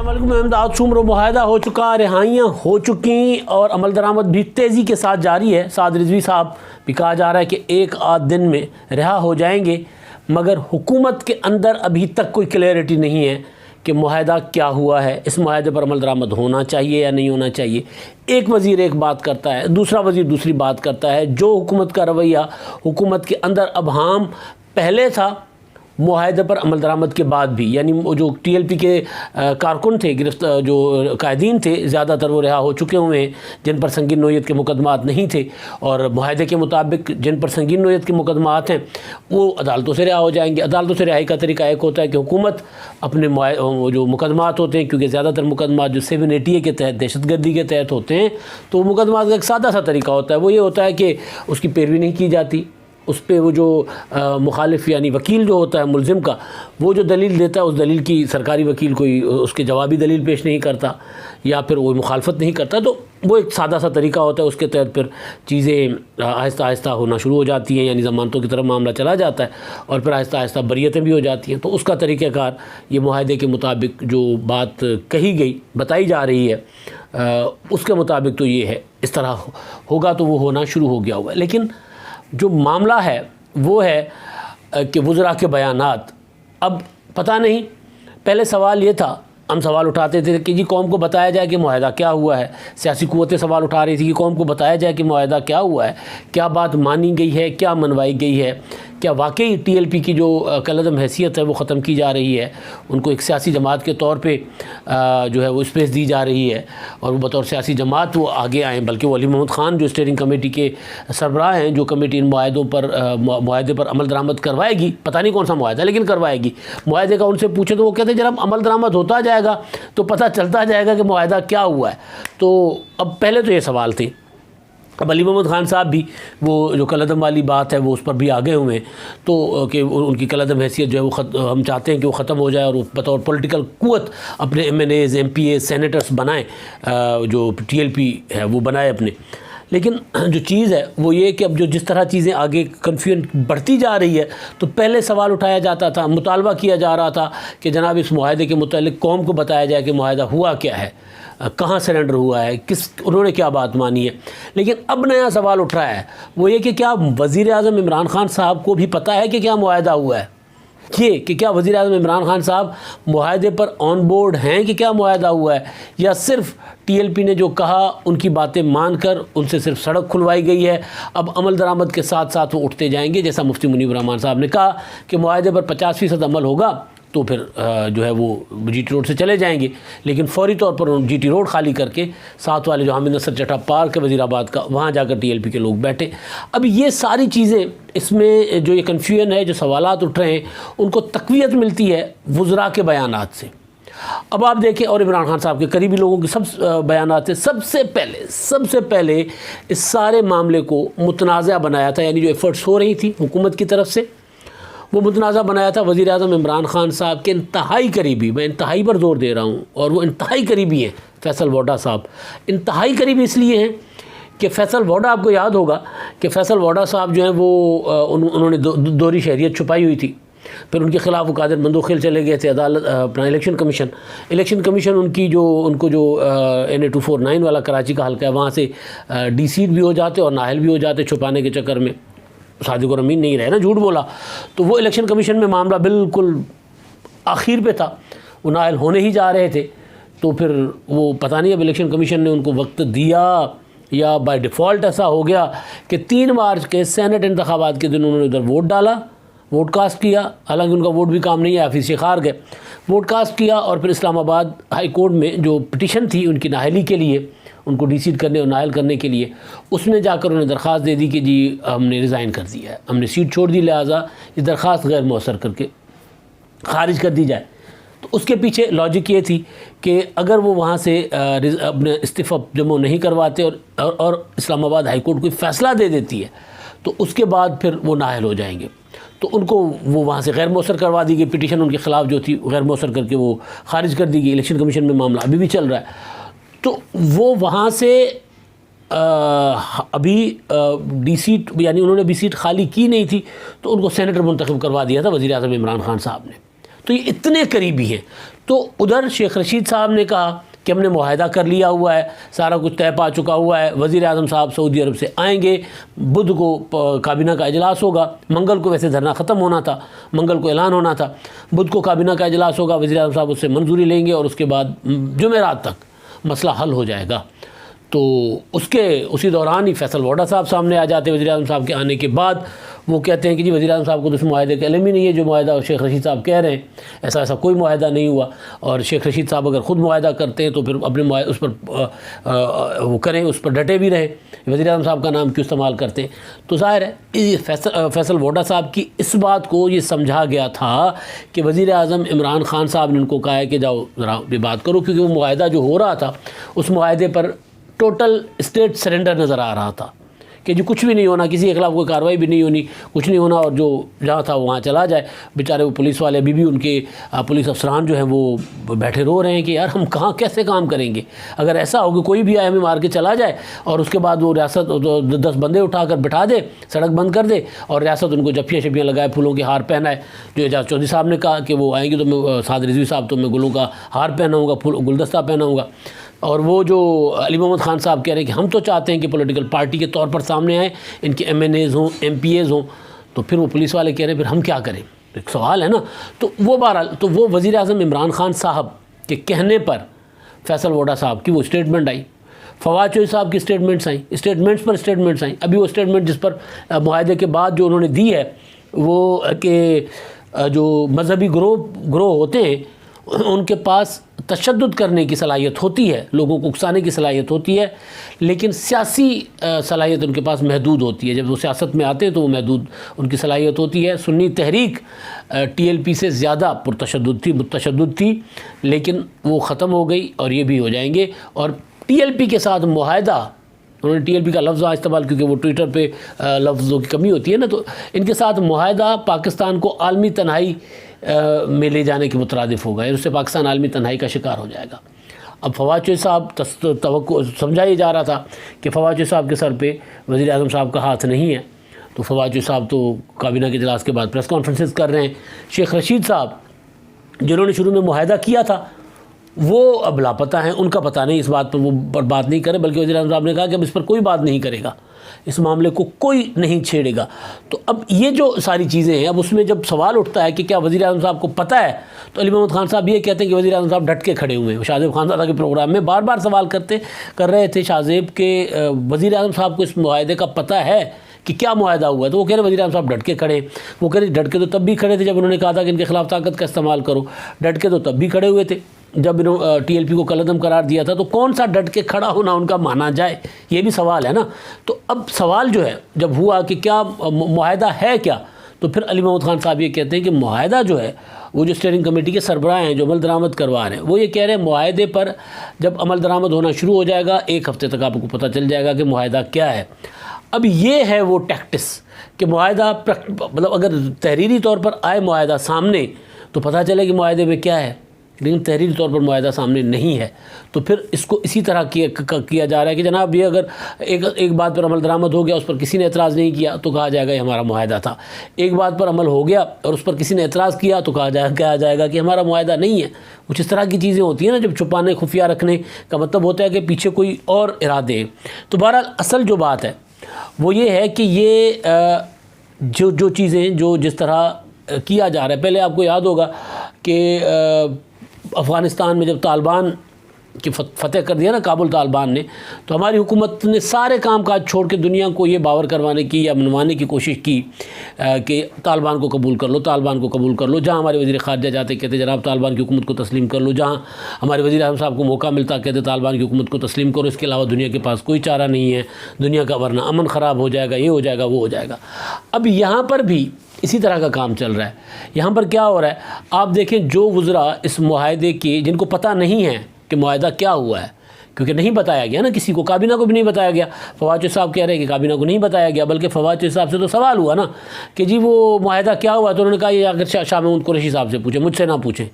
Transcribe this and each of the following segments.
السلام علیکم، میں امداد شمر معاہدہ ہو چکا، رہائیاں ہو چکی اور عمل درآمد بھی تیزی کے ساتھ جاری ہے۔ سعد رضوی صاحب بھی کہا جا رہا ہے کہ ایک آدھ دن میں رہا ہو جائیں گے، مگر حکومت کے اندر ابھی تک کوئی کلیئرٹی نہیں ہے کہ معاہدہ کیا ہوا ہے، اس معاہدے پر عمل درآمد ہونا چاہیے یا نہیں ہونا چاہیے۔ ایک وزیر ایک بات کرتا ہے، دوسرا وزیر دوسری بات کرتا ہے۔ جو حکومت کا رویہ حکومت کے اندر ابہام پہلے تھا معاہدے پر عمل درآمد کے بعد بھی، یعنی جو ٹی ایل پی کے کارکن تھے، گرفتار جو قائدین تھے، زیادہ تر وہ رہا ہو چکے ہوئے ہیں جن پر سنگین نوعیت کے مقدمات نہیں تھے، اور معاہدے کے مطابق جن پر سنگین نوعیت کے مقدمات ہیں وہ عدالتوں سے رہا ہو جائیں گے۔ عدالتوں سے رہائی کا طریقہ ایک ہوتا ہے کہ حکومت اپنے جو مقدمات ہوتے ہیں، کیونکہ زیادہ تر مقدمات جو 780 کے تحت دہشت گردی کے تحت ہوتے ہیں، تو مقدمات کا ایک سادہ سا طریقہ ہوتا ہے، وہ یہ ہوتا ہے کہ اس کی پیروی نہیں کی جاتی، اس پہ وہ جو مخالف یعنی وکیل جو ہوتا ہے ملزم کا، وہ جو دلیل دیتا ہے اس دلیل کی سرکاری وکیل کوئی اس کے جوابی دلیل پیش نہیں کرتا یا پھر وہ مخالفت نہیں کرتا، تو وہ ایک سادہ سا طریقہ ہوتا ہے۔ اس کے تحت پھر چیزیں آہستہ آہستہ ہونا شروع ہو جاتی ہیں، یعنی ضمانتوں کی طرف معاملہ چلا جاتا ہے اور پھر آہستہ آہستہ بریتیں بھی ہو جاتی ہیں۔ تو اس کا طریقہ کار یہ معاہدے کے مطابق جو بات کہی گئی بتائی جا رہی ہے اس کے مطابق تو یہ ہے، اس طرح ہوگا تو وہ ہونا شروع ہو گیا ہوا ہے۔ لیکن جو معاملہ ہے وہ ہے کہ وزراء کے بیانات، اب پتہ نہیں، پہلے سوال یہ تھا، ہم سوال اٹھاتے تھے کہ جی قوم کو بتایا جائے کہ معاہدہ کیا ہوا ہے، سیاسی قوتیں سوال اٹھا رہی تھی کہ قوم کو بتایا جائے کہ معاہدہ کیا ہوا ہے، کیا بات مانی گئی ہے، کیا منوائی گئی ہے، کیا واقعی ٹی ایل پی کی جو کالعدم حیثیت ہے وہ ختم کی جا رہی ہے، ان کو ایک سیاسی جماعت کے طور پہ جو ہے وہ اسپیس دی جا رہی ہے اور وہ بطور سیاسی جماعت وہ آگے آئیں، بلکہ وہ علی محمد خان جو اسٹیئرنگ کمیٹی کے سربراہ ہیں، جو کمیٹی ان معاہدے پر عمل درآمد کروائے گی، پتہ نہیں کون سا معاہدہ لیکن کروائے گی، معاہدے کا ان سے پوچھے تو وہ کہتے ہیں جب عمل درآمد ہوتا جائے گا تو پتہ چلتا جائے گا کہ معاہدہ کیا ہوا ہے۔ تو اب پہلے تو یہ سوال تھے، اب علی محمد خان صاحب بھی وہ جو کالعدم والی بات ہے وہ اس پر بھی آگے ہوئے ہیں، تو کہ ان کی کالعدم حیثیت جو ہے وہ ہم چاہتے ہیں کہ وہ ختم ہو جائے اور وہ بطور پولیٹیکل قوت اپنے M N As, M P A, senators بنائیں، جو ٹی ایل پی ہے وہ بنائے اپنے۔ لیکن جو چیز ہے وہ یہ کہ اب جو جس طرح چیزیں آگے کنفیوژن بڑھتی جا رہی ہے، تو پہلے سوال اٹھایا جاتا تھا، مطالبہ کیا جا رہا تھا کہ جناب اس معاہدے کے متعلق قوم کو بتایا جائے کہ معاہدہ ہوا کیا ہے، کہاں سرنڈر ہوا ہے، انہوں نے کیا بات مانی ہے۔ لیکن اب نیا سوال اٹھ رہا ہے، وہ یہ کہ کیا وزیر اعظم عمران خان صاحب کو بھی پتہ ہے کہ کیا معاہدہ ہوا ہے، یہ کہ کیا وزیر اعظم عمران خان صاحب معاہدے پر آن بورڈ ہیں کہ کیا معاہدہ ہوا ہے، یا صرف ٹی ایل پی نے جو کہا ان کی باتیں مان کر ان سے صرف سڑک کھلوائی گئی ہے، اب عمل درآمد کے ساتھ ساتھ وہ اٹھتے جائیں گے، جیسا مفتی منیب الرحمان صاحب نے کہا کہ معاہدے پر 50% عمل ہوگا تو پھر جو ہے وہ جی ٹی روڈ سے چلے جائیں گے، لیکن فوری طور پر جی ٹی روڈ خالی کر کے ساتھ والے جو حامد نصر چٹھا پارک ہے وزیر آباد کا، وہاں جا کر ٹی ایل پی کے لوگ بیٹھے۔ اب یہ ساری چیزیں، اس میں جو یہ کنفیوژن ہے، جو سوالات اٹھ رہے ہیں، ان کو تقویت ملتی ہے وزراء کے بیانات سے۔ اب آپ دیکھیں، اور عمران خان صاحب کے قریبی لوگوں کے سب بیانات سے سب سے پہلے اس سارے معاملے کو متنازع بنایا تھا، یعنی جو ایفرٹس ہو رہی تھی حکومت کی طرف سے وہ متنازع بنایا تھا وزیر اعظم عمران خان صاحب کے انتہائی قریبی، میں انتہائی پر زور دے رہا ہوں، اور وہ انتہائی قریبی ہیں فیصل ووڈا صاحب۔ انتہائی قریبی اس لیے ہیں کہ فیصل ووڈا، آپ کو یاد ہوگا کہ فیصل ووڈا صاحب جو ہیں وہ انہوں نے دوہری شہریت چھپائی ہوئی تھی، پھر ان کے خلاف وہ قادر مندوخیل چلے گئے تھے عدالت، اپنا الیکشن کمیشن ان کو جو NA 249 والا کراچی کا حلقہ ہے وہاں سے ڈی سیٹ بھی ہو جاتے اور نااہل بھی ہو جاتے چھپانے کے چکر میں، صادق اور امین نہیں رہے نا، جھوٹ بولا، تو وہ الیکشن کمیشن میں معاملہ بالکل آخر پہ تھا، وہ نااہل ہونے ہی جا رہے تھے، تو پھر وہ پتہ نہیں اب الیکشن کمیشن نے ان کو وقت دیا یا بائی ڈیفالٹ ایسا ہو گیا کہ 3 مارچ کے سینٹ انتخابات کے دن انہوں نے ادھر ووٹ ڈالا، ووٹ کاسٹ کیا، حالانکہ ان کا ووٹ بھی کام نہیں ہے، آفس سے خار گئے، ووٹ کاسٹ کیا، اور پھر اسلام آباد ہائی کورٹ میں جو پٹیشن تھی ان کی نااہلی کے لیے، ان کو ڈی سیٹ کرنے اور نااہل کرنے کے لیے، اس میں جا کر انہوں نے درخواست دے دی کہ جی ہم نے ریزائن کر دیا ہے، ہم نے سیٹ چھوڑ دی، لہٰذا یہ درخواست غیر مؤثر کر کے خارج کر دی جائے۔ تو اس کے پیچھے لاجک یہ تھی کہ اگر وہ وہاں سے اپنے استعفیٰ جمع نہیں کرواتے اور اسلام آباد ہائی کورٹ کوئی فیصلہ دے دیتی ہے تو اس کے بعد پھر وہ نااہل ہو جائیں گے، تو ان کو وہ وہاں سے غیر مؤثر کروا دی گئی، پٹیشن ان کے خلاف جو تھی غیر مؤثر کر کے وہ خارج کر دی گئی۔ الیکشن کمیشن میں معاملہ ابھی بھی چل رہا ہے، تو وہ وہاں سے ابھی ڈی سیٹ، یعنی انہوں نے بھی سیٹ خالی کی نہیں تھی، تو ان کو سینیٹر منتخب کروا دیا تھا وزیر اعظم عمران خان صاحب نے۔ تو یہ اتنے قریبی ہیں. تو ادھر شیخ رشید صاحب نے کہا کہ ہم نے معاہدہ کر لیا ہوا ہے, سارا کچھ طے پا چکا ہوا ہے, وزیر اعظم صاحب سعودی عرب سے آئیں گے, بدھ کو کابینہ کا اجلاس ہوگا, منگل کو ویسے دھرنا ختم ہونا تھا, منگل کو اعلان ہونا تھا, بدھ کو کابینہ کا اجلاس ہوگا, وزیر اعظم صاحب اس سے منظوری لیں گے اور اس کے بعد جمعرات تک مسئلہ حل ہو جائے گا. تو اسی دوران ہی فیصل ووڈا صاحب سامنے آ جاتے ہیں. وزیر اعظم صاحب کے آنے کے بعد وہ کہتے ہیں کہ جی وزیر اعظم صاحب کو تو اس معاہدے کا علم ہی نہیں ہے, جو معاہدہ شیخ رشید صاحب کہہ رہے ہیں ایسا کوئی معاہدہ نہیں ہوا, اور شیخ رشید صاحب اگر خود معاہدہ کرتے ہیں تو پھر اپنے اس پر وہ کریں, اس پر ڈٹے بھی رہیں, وزیر اعظم صاحب کا نام کیوں استعمال کرتے ہیں. تو ظاہر ہے فیصل ووڈا صاحب کی اس بات کو یہ سمجھا گیا تھا کہ وزیر اعظم عمران خان صاحب نے ان کو کہا ہے کہ جاؤ ذرا یہ بات کرو, کیونکہ وہ معاہدہ جو ہو رہا تھا اس معاہدے پر ٹوٹل اسٹیٹ سرنڈر نظر آ رہا تھا کہ جو کچھ بھی نہیں ہونا, کسی کے خلاف کوئی کارروائی بھی نہیں ہونی, کچھ نہیں ہونا, اور جو جہاں تھا وہاں چلا جائے. بیچارے وہ پولیس والے ابھی بھی ان کے پولیس افسران جو ہیں وہ بیٹھے رو رہے ہیں کہ یار ہم کہاں کیسے کام کریں گے, اگر ایسا ہو کہ کوئی بھی آئے ہمیں مار کے چلا جائے اور اس کے بعد وہ ریاست 10 بندے اٹھا کر بٹھا دے, سڑک بند کر دے, اور ریاست ان کو جفیاں شفیاں لگائے, پھولوں کے ہار پہنائے. جو اعجاز چودھری صاحب نے کہا کہ وہ آئیں گے تو میں سعد رضوی صاحب تو میں گلوں کا ہار پہناؤں گا, گلدستہ پہناؤں گا. اور وہ جو علی محمد خان صاحب کہہ رہے ہیں کہ ہم تو چاہتے ہیں کہ پولیٹیکل پارٹی کے طور پر سامنے آئیں, ان کے MNAs ہوں, MPAs ہوں. تو پھر وہ پولیس والے کہہ رہے ہیں پھر ہم کیا کریں, ایک سوال ہے نا. تو وہ بہرحال تو وہ وزیر اعظم عمران خان صاحب کے کہنے پر فیصل ووڈا صاحب کی وہ اسٹیٹمنٹ آئی, فواد چوہدری صاحب کی اسٹیٹمنٹس آئیں, اسٹیٹمنٹس آئیں. ابھی وہ اسٹیٹمنٹ جس پر معاہدے کے بعد جو انہوں نے دی ہے وہ کہ جو مذہبی گروہ ہوتے ہیں ان کے پاس تشدد کرنے کی صلاحیت ہوتی ہے, لوگوں کو اکسانے کی صلاحیت ہوتی ہے, لیکن سیاسی صلاحیت ان کے پاس محدود ہوتی ہے. جب وہ سیاست میں آتے ہیں تو وہ محدود ان کی صلاحیت ہوتی ہے. سنی تحریک TLP سے زیادہ متشدد تھی, لیکن وہ ختم ہو گئی اور یہ بھی ہو جائیں گے. اور TLP کے ساتھ معاہدہ, انہوں نے TLP کا لفظ استعمال کیونکہ وہ ٹویٹر پہ لفظوں کی کمی ہوتی ہے نا, تو ان کے ساتھ معاہدہ پاکستان کو عالمی تنہائی میں لے جانے کے مترادف ہوگا, اس سے پاکستان عالمی تنہائی کا شکار ہو جائے گا. اب فواد چوہدری صاحب توقع سمجھایا جا رہا تھا کہ فواد چوہدری صاحب کے سر پہ وزیر اعظم صاحب کا ہاتھ نہیں ہے, تو فواد چوہدری صاحب تو کابینہ کے اجلاس کے بعد پریس کانفرنسز کر رہے ہیں. شیخ رشید صاحب جنہوں نے شروع میں معاہدہ کیا تھا وہ اب لاپتہ ہیں, ان کا پتہ نہیں, اس بات پر وہ بات نہیں کرے, بلکہ وزیر اعظم صاحب نے کہا کہ اب اس پر کوئی بات نہیں کرے گا, اس معاملے کو کوئی نہیں چھیڑے گا. تو اب یہ جو ساری چیزیں ہیں, اب اس میں جب سوال اٹھتا ہے کہ کیا وزیر اعظم صاحب کو پتہ ہے, تو علی محمد خان صاحب یہ کہتے ہیں کہ وزیر اعظم صاحب ڈٹ کے کھڑے ہوئے ہیں. شاہ زیب خانزادہ کے پروگرام میں بار بار سوال کر رہے تھے شاہ زیب کہ وزیر اعظم صاحب کو اس معاہدے کا پتہ ہے کہ کیا معاہدہ ہوا ہے, تو وہ کہہ رہے ہیں وزیر اعظم صاحب ڈٹ کے کھڑے. وہ کہہ رہے ڈٹ کے تو تب بھی کھڑے تھے جب انہوں نے کہا تھا کہ ان کے خلاف طاقت کا استعمال کرو, ڈٹ کے تو تب بھی کھڑے ہوئے تھے جب انہوں TLP کو کالعدم قرار دیا تھا. تو کون سا ڈٹ کے کھڑا ہونا ان کا مانا جائے, یہ بھی سوال ہے نا. تو اب سوال جو ہے جب ہوا کہ کیا معاہدہ ہے کیا, تو پھر علی محمد خان صاحب یہ کہتے ہیں کہ معاہدہ جو ہے وہ جو اسٹیئرنگ کمیٹی کے سربراہ ہیں جو عمل درآمد کروا رہے ہیں, وہ یہ کہہ رہے ہیں معاہدے پر جب عمل درآمد ہونا شروع ہو جائے گا 1 ہفتے تک آپ کو پتہ چل جائے گا کہ معاہدہ کیا ہے. اب یہ ہے وہ ٹیکٹس کہ معاہدہ مطلب اگر تحریری طور پر آئے معاہدہ سامنے تو پتہ چلے کہ معاہدے میں کیا ہے, لیکن تحریری طور پر معاہدہ سامنے نہیں ہے. تو پھر اس کو اسی طرح کیا جا رہا ہے کہ جناب یہ اگر ایک بات پر عمل درآمد ہو گیا, اس پر کسی نے اعتراض نہیں کیا تو کہا جائے گا یہ ہمارا معاہدہ تھا. ایک بات پر عمل ہو گیا اور اس پر کسی نے اعتراض کیا تو کہا جائے گا کہ ہمارا معاہدہ نہیں ہے. کچھ اس طرح کی چیزیں ہوتی ہیں نا, جب چھپانے خفیہ رکھنے کا مطلب ہوتا ہے کہ پیچھے کوئی اور ارادے ہیں. تو بہرحال اصل جو بات ہے وہ یہ ہے کہ یہ جو چیزیں جو جس طرح کیا جا رہا ہے, پہلے آپ کو یاد ہوگا کہ افغانستان میں جب طالبان کی فتح کر دیا نا کابل طالبان نے, تو ہماری حکومت نے سارے کام کاج چھوڑ کے دنیا کو یہ باور کروانے کی یا منوانے کی کوشش کی کہ طالبان کو قبول کر لو. جہاں ہمارے وزیر خارجہ جاتے کہتے جناب طالبان کی حکومت کو تسلیم کر لو, جہاں ہمارے وزیر اعظم صاحب کو موقع ملتا کہتے طالبان کی حکومت کو تسلیم کرو, اس کے علاوہ دنیا کے پاس کوئی چارہ نہیں ہے, دنیا کا ورنہ امن خراب ہو جائے گا, یہ ہو جائے گا, وہ ہو جائے گا. اب یہاں پر بھی اسی طرح کا کام چل رہا ہے. یہاں پر کیا ہو رہا ہے آپ دیکھیں, جو وزراء اس معاہدے کی جن کو پتہ نہیں ہے کہ معاہدہ کیا ہوا ہے, کیونکہ نہیں بتایا گیا نا کسی کو, کابینہ کو بھی نہیں بتایا گیا. فواد چوہدری صاحب کہہ رہے ہیں کہ کابینہ کو نہیں بتایا گیا, بلکہ فواد چوہدری صاحب سے تو سوال ہوا نا کہ جی وہ معاہدہ کیا ہوا, تو انہوں نے کہا یہ اگر شاہ محمود قریشی صاحب سے پوچھیں, مجھ سے نہ پوچھیں.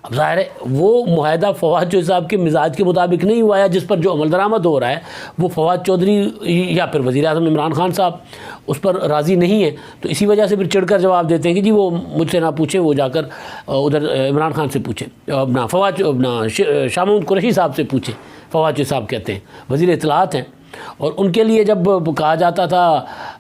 اب ظاہر ہے وہ معاہدہ فواد چودھری صاحب کے مزاج کے مطابق نہیں ہوا ہے، جس پر جو عمل درآمد ہو رہا ہے وہ فواد چودھری یا پھر وزیر اعظم عمران خان صاحب اس پر راضی نہیں ہے، تو اسی وجہ سے پھر چڑھ کر جواب دیتے ہیں کہ جی وہ مجھ سے نہ پوچھیں، وہ جا کر ادھر عمران خان سے پوچھیں، اپنا شاہ محمود قریشی صاحب سے پوچھیں۔ فواد چودھری صاحب کہتے ہیں وزیر اطلاعات ہیں، اور ان کے لیے جب کہا جاتا تھا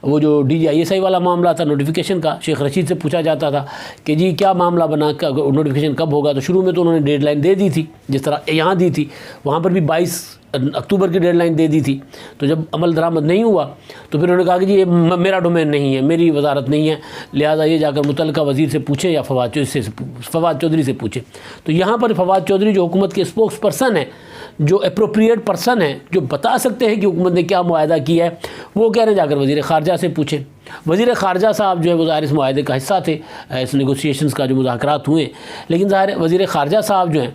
وہ جو DGISI والا معاملہ تھا نوٹیفیکیشن کا، شیخ رشید سے پوچھا جاتا تھا کہ جی کیا معاملہ بنا، نوٹیفیکیشن کب ہوگا، تو شروع میں تو انہوں نے ڈیڈ لائن دے دی تھی جس طرح یہاں دی تھی، وہاں پر بھی 22 اکتوبر کی ڈیڈ لائن دے دی تھی، تو جب عمل درآمد نہیں ہوا تو پھر انہوں نے کہا کہ جی یہ میرا ڈومین نہیں ہے، میری وزارت نہیں ہے، لہٰذا یہ جا کر متعلقہ وزیر سے پوچھیں یا فواد چودھری سے پوچھیں۔ تو یہاں پر فواد چودھری جو حکومت کے اسپوکس پرسن ہیں، جو اپروپریٹ پرسن ہیں، جو بتا سکتے ہیں کہ حکومت نے کیا معاہدہ کیا ہے، وہ کہہ رہے ہیں جا کر وزیر خارجہ سے پوچھیں۔ وزیر خارجہ صاحب جو ہے وہ ظاہر اس معاہدے کا حصہ تھے، اس نیگوسیشنز کا جو مذاکرات ہوئے، لیکن ظاہر وزیر خارجہ صاحب جو ہیں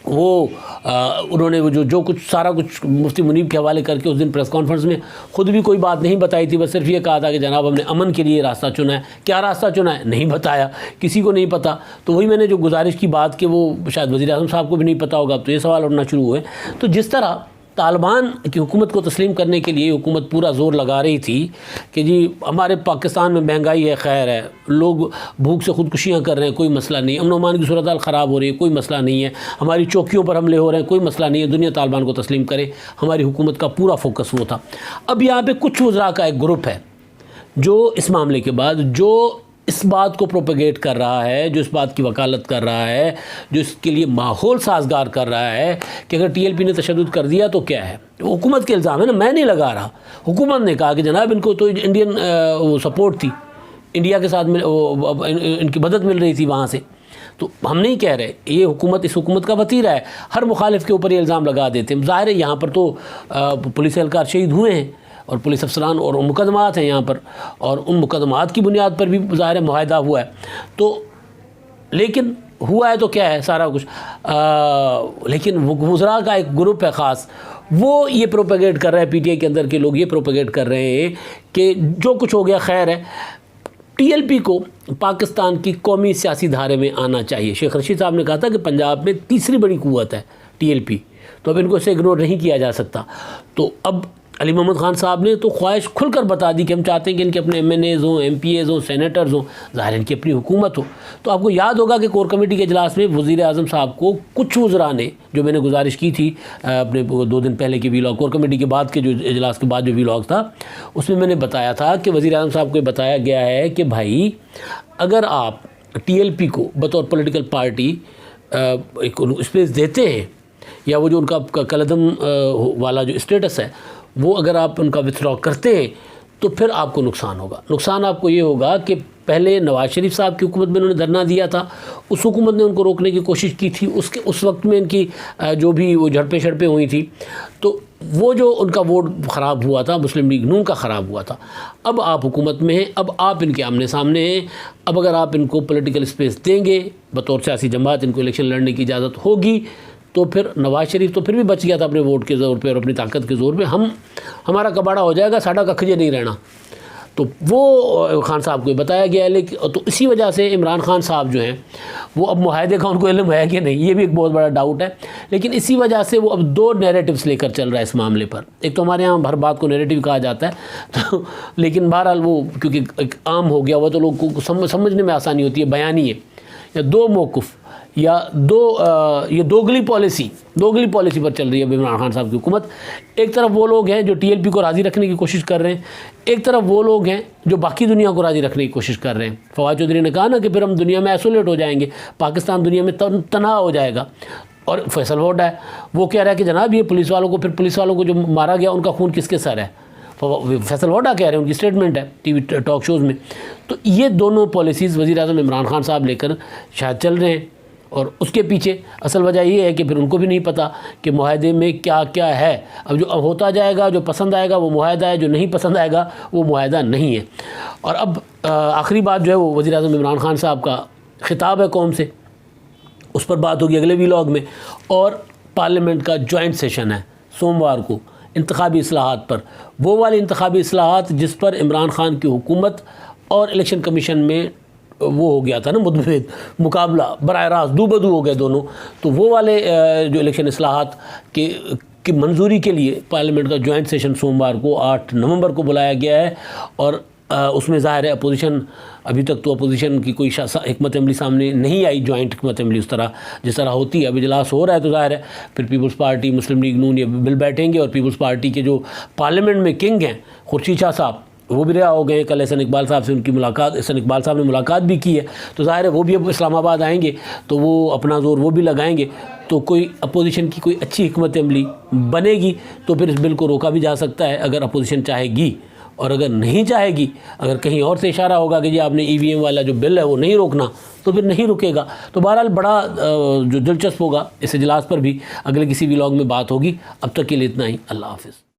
وہ انہوں نے جو کچھ سارا کچھ مفتی منیب کے حوالے کر کے اس دن پریس کانفرنس میں خود بھی کوئی بات نہیں بتائی تھی، بس صرف یہ کہا تھا کہ جناب ہم نے امن کے لیے راستہ چنا ہے۔ کیا راستہ چنا ہے نہیں بتایا، کسی کو نہیں پتہ۔ تو وہی میں نے جو گزارش کی بات کہ وہ شاید وزیر اعظم صاحب کو بھی نہیں پتہ ہوگا، تو یہ سوال اٹھنا شروع ہوئے۔ تو جس طرح طالبان کی حکومت کو تسلیم کرنے کے لیے حکومت پورا زور لگا رہی تھی کہ جی ہمارے پاکستان میں مہنگائی ہے، خیر ہے، لوگ بھوک سے خودکشیاں کر رہے ہیں، کوئی مسئلہ نہیں، امن و امان کی صورتحال خراب ہو رہی ہے، کوئی مسئلہ نہیں ہے، ہماری چوکیوں پر حملے ہو رہے ہیں، کوئی مسئلہ نہیں ہے، دنیا طالبان کو تسلیم کرے، ہماری حکومت کا پورا فوکس وہ تھا۔ اب یہاں پہ کچھ وزراء کا ایک گروپ ہے جو اس معاملے کے بعد جو اس بات کو پروپیگیٹ کر رہا ہے، جو اس بات کی وکالت کر رہا ہے، جو اس کے لیے ماحول سازگار کر رہا ہے کہ اگر TLP نے تشدد کر دیا تو کیا ہے، حکومت کے الزام ہے نا، میں نہیں لگا رہا، حکومت نے کہا کہ جناب ان کو تو انڈین سپورٹ تھی، انڈیا کے ساتھ ان کی مدد مل رہی تھی وہاں سے، تو ہم نہیں کہہ رہے، یہ حکومت اس حکومت کا وتیرہ ہے، ہر مخالف کے اوپر یہ الزام لگا دیتے ہیں۔ ظاہر ہے یہاں پر تو پولیس اہلکار شہید ہوئے ہیں اور پولیس افسران اور مقدمات ہیں یہاں پر، اور ان مقدمات کی بنیاد پر بھی ظاہر معاہدہ ہوا ہے، تو لیکن ہوا ہے تو کیا ہے سارا کچھ، لیکن وزراء کا ایک گروپ ہے خاص، وہ یہ پروپیگیٹ کر رہا ہے، PTI کے اندر کے لوگ یہ پروپیگیٹ کر رہے ہیں کہ جو کچھ ہو گیا خیر ہے، TLP کو پاکستان کی قومی سیاسی دھارے میں آنا چاہیے۔ شیخ رشید صاحب نے کہا تھا کہ پنجاب میں تیسری بڑی قوت ہے TLP، تو اب ان کو اسے اگنور نہیں کیا جا سکتا۔ تو اب علی محمد خان صاحب نے تو خواہش کھل کر بتا دی کہ ہم چاہتے ہیں کہ ان کے اپنے MNAs ہوں، MPAs ہوں، سینیٹرز ہوں، ظاہر ان کی اپنی حکومت ہو۔ تو آپ کو یاد ہوگا کہ کور کمیٹی کے اجلاس میں وزیر اعظم صاحب کو کچھ وزراء نے، جو میں نے گزارش کی تھی اپنے 2 دن پہلے کے ویلاگ، کور کمیٹی کے بعد کے جو اجلاس کے بعد جو ویلاگ تھا، اس میں نے بتایا تھا کہ وزیر اعظم صاحب کو یہ بتایا گیا ہے کہ بھائی اگر آپ TLP کو بطور پولیٹیکل پارٹی ایک اسپیس دیتے ہیں، یا وہ جو ان کا کلعدم والا جو اسٹیٹس ہے وہ اگر آپ ان کا وتھڈرا کرتے ہیں تو پھر آپ کو نقصان ہوگا۔ نقصان آپ کو یہ ہوگا کہ پہلے نواز شریف صاحب کی حکومت میں انہوں نے دھرنا دیا تھا، اس حکومت نے ان کو روکنے کی کوشش کی تھی، اس وقت میں ان کی جو بھی وہ جھڑپیں شڑپیں ہوئی تھی، تو وہ جو ان کا ووٹ خراب ہوا تھا مسلم لیگ نون کا خراب ہوا تھا۔ اب آپ حکومت میں ہیں، اب آپ ان کے آمنے سامنے ہیں، اب اگر آپ ان کو پولیٹیکل اسپیس دیں گے، بطور سیاسی جماعت ان کو الیکشن لڑنے کی اجازت ہوگی، تو پھر نواز شریف تو پھر بھی بچ گیا تھا اپنے ووٹ کے زور پہ اور اپنی طاقت کے زور پہ، ہمارا کباڑا ہو جائے گا، ساڈا ککھجے نہیں رہنا، تو وہ خان صاحب کو یہ بتایا گیا ہے۔ لیکن تو اسی وجہ سے عمران خان صاحب جو ہیں وہ اب معاہدے کا ان کو علم ہے کہ نہیں، یہ بھی ایک بہت بڑا ڈاؤٹ ہے، لیکن اسی وجہ سے وہ اب 2 نیریٹیوز لے کر چل رہا ہے اس معاملے پر۔ ایک تو ہمارے یہاں ہر بات کو نیریٹیو کہا جاتا ہے، تو لیکن بہرحال وہ کیونکہ ایک عام ہو گیا ہوا تو لوگوں کو سمجھنے میں آسانی ہوتی ہے، بیانی ہے، یا 2 موقف، یا یہ دوگلی پالیسی پر چل رہی ہے عمران خان صاحب کی حکومت۔ ایک طرف وہ لوگ ہیں جو TLP کو راضی رکھنے کی کوشش کر رہے ہیں، ایک طرف وہ لوگ ہیں جو باقی دنیا کو راضی رکھنے کی کوشش کر رہے ہیں۔ فواد چودھری نے کہا نا کہ پھر ہم دنیا میں ایسولیٹ ہو جائیں گے، پاکستان دنیا میں تنہا ہو جائے گا، اور فیصل ہوڈا ہے وہ کہہ رہا ہے کہ جناب یہ پولیس والوں کو جو مارا گیا ان کا خون کس کے سر ہے، فیصل ہوڈا کہہ رہے ہیں، ان کی اسٹیٹمنٹ ہے ٹی وی ٹاک شوز میں۔ تو یہ دونوں پالیسیز وزیر اعظم عمران خان صاحب لے کر شاید چل رہے ہیں، اور اس کے پیچھے اصل وجہ یہ ہے کہ پھر ان کو بھی نہیں پتہ کہ معاہدے میں کیا کیا ہے۔ اب جو ہوتا جائے گا، جو پسند آئے گا وہ معاہدہ ہے، جو نہیں پسند آئے گا وہ معاہدہ نہیں ہے۔ اور اب آخری بات جو ہے وہ وزیر اعظم عمران خان صاحب کا خطاب ہے قوم سے، اس پر بات ہوگی اگلے ویلاگ میں۔ اور پارلیمنٹ کا جوائنٹ سیشن ہے سوموار کو انتخابی اصلاحات پر، وہ والی انتخابی اصلاحات جس پر عمران خان کی حکومت اور الیکشن کمیشن میں وہ ہو گیا تھا نا متبادل مقابلہ براہ راست دو بدو ہو گئے دونوں. تو وہ والے جو الیکشن اصلاحات کی منظوری کے لیے پارلیمنٹ کا جوائنٹ سیشن سوموار کو 8 نومبر کو بلایا گیا ہے. اور اس میں ظاہر ہے اپوزیشن ابھی تک تو اپوزیشن کی کوئی حکمت عملی سامنے نہیں آئی, جوائنٹ حکمت عملی اس طرح جس طرح ہوتی ہے. اب اجلاس ہو رہا ہے تو ظاہر ہے پھر پیپلز پارٹی, مسلم لیگ نون یہ بل بیٹھیں گے, اور پیپلز پارٹی کے جو پارلیمنٹ میں کنگ ہیں خورشید شاہ صاحب وہ بھی رہا ہو گئے. کل احسن اقبال صاحب سے ان کی ملاقات, احسن اقبال صاحب نے ملاقات بھی کی ہے, تو ظاہر ہے وہ بھی اب اسلام آباد آئیں گے تو وہ اپنا زور وہ بھی لگائیں گے. تو کوئی اپوزیشن کی کوئی اچھی حکمت عملی بنے گی تو پھر اس بل کو روکا بھی جا سکتا ہے اگر اپوزیشن چاہے گی, اور اگر نہیں چاہے گی, اگر کہیں اور سے اشارہ ہوگا کہ جی آپ نے EVM والا جو بل ہے وہ نہیں روکنا, تو پھر نہیں رکے گا. تو بہرحال بڑا جو دلچسپ ہوگا اس اجلاس پر بھی اگلے کسی ولاگ میں بات ہوگی. اب تک کے لیے اتنا ہی. اللہ حافظ.